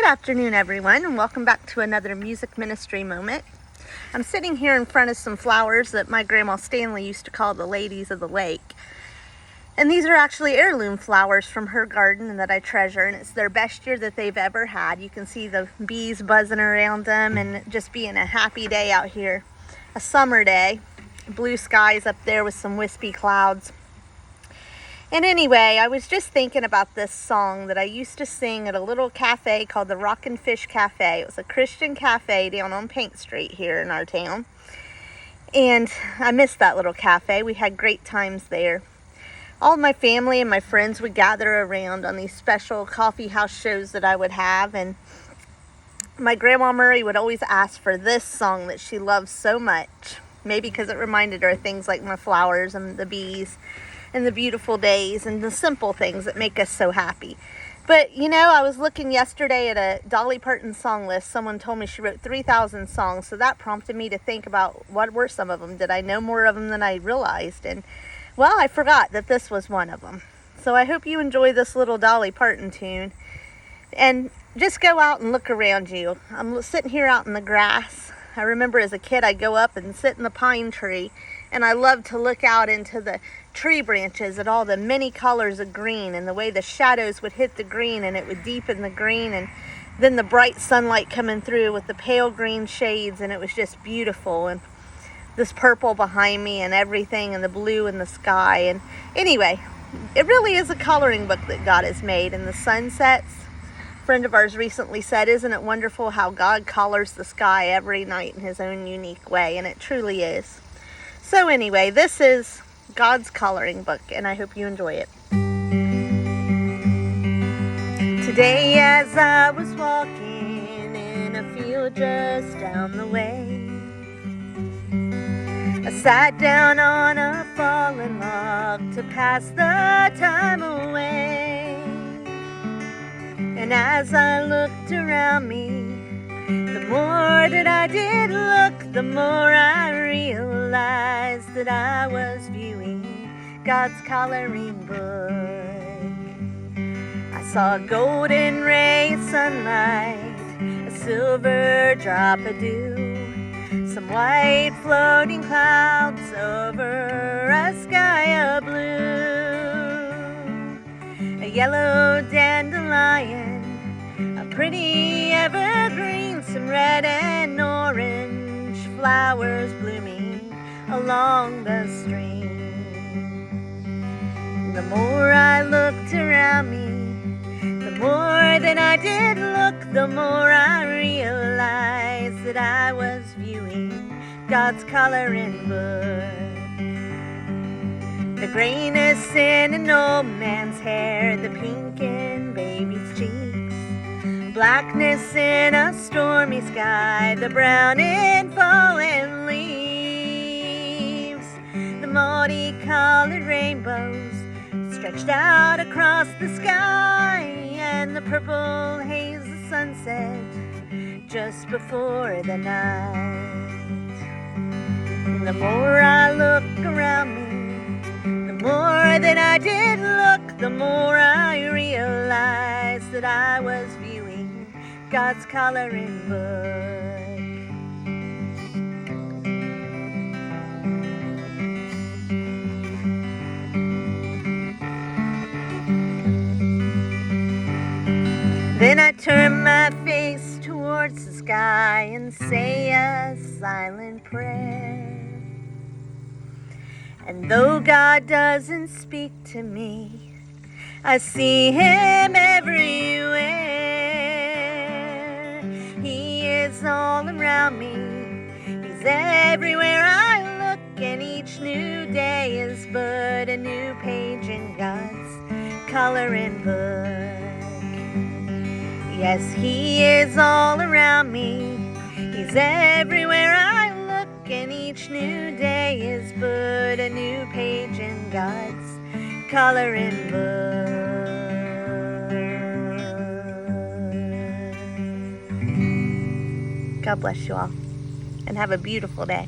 afternoon, everyone, and welcome back to another music ministry moment. I'm sitting here in front of some flowers that my grandma Stanley used to call the ladies of the lake. And these are actually heirloom flowers from her garden and that I treasure, and it's their best year that they've ever had. You can see the bees buzzing around them and just being a happy day out here. A summer day, blue skies up there with some wispy clouds. And anyway, I was just thinking about this song that I used to sing at a little cafe called the Rockin' Fish Cafe. It was a Christian cafe down on Paint Street here in our town. And I missed that little cafe. We had great times there. All my family and my friends would gather around on these special coffee house shows that I would have. And my Grandma Murray would always ask for this song that she loves so much. Maybe because it reminded her of things like my flowers and the bees and the beautiful days and the simple things that make us so happy. But you know, I was looking yesterday at a Dolly Parton song list. Someone told me she wrote 3,000 songs, so that prompted me to think about what were some of them. Did I know more of them than I realized? And well, I forgot that this was one of them. So I hope you enjoy this little Dolly Parton tune. And just go out and look around you. I'm sitting here out in the grass. I remember as a kid I'd go up and sit in the pine tree, and I loved to look out into the tree branches at all the many colors of green and the way the shadows would hit the green and it would deepen the green, and then the bright sunlight coming through with the pale green shades, and it was just beautiful. And this purple behind me and everything, and the blue in the sky. And anyway, it really is a coloring book that God has made. And the sunsets, a friend of ours recently said, isn't it wonderful how God colors the sky every night in his own unique way? And it truly is. So anyway, this is God's coloring book, and I hope you enjoy it. Today as I was walking in a field just down the way, I sat down on a fallen log to pass the time away. And as I looked around me, the more that I did look, the more I realized that I was viewing God's coloring book. I saw a golden ray of sunlight, a silver drop of dew, some white floating clouds over a sky of blue, a yellow dandelion, a pretty evergreen, some red and orange flowers blooming along the stream. The more I looked around me, the more that I did look, the more I realized that I was viewing God's coloring book. The grayness in an old man's hair, the pink in baby's cheeks, blackness in a stormy sky, the brown in fallen leaves, the multicolored rainbows stretched out across the sky, and the purple haze of sunset just before the night. And the more I look around me, the more that I did look, the more I realized that I was viewing God's coloring book. Then I turn my face towards the sky and say a silent prayer. And though God doesn't speak to me, I see him everywhere. He is all around me, he's everywhere I look, and each new day is but a new page in God's coloring book. Yes, he is all around me, he's everywhere I look, and each new day is but a new page in God's coloring book. God bless you all, and have a beautiful day.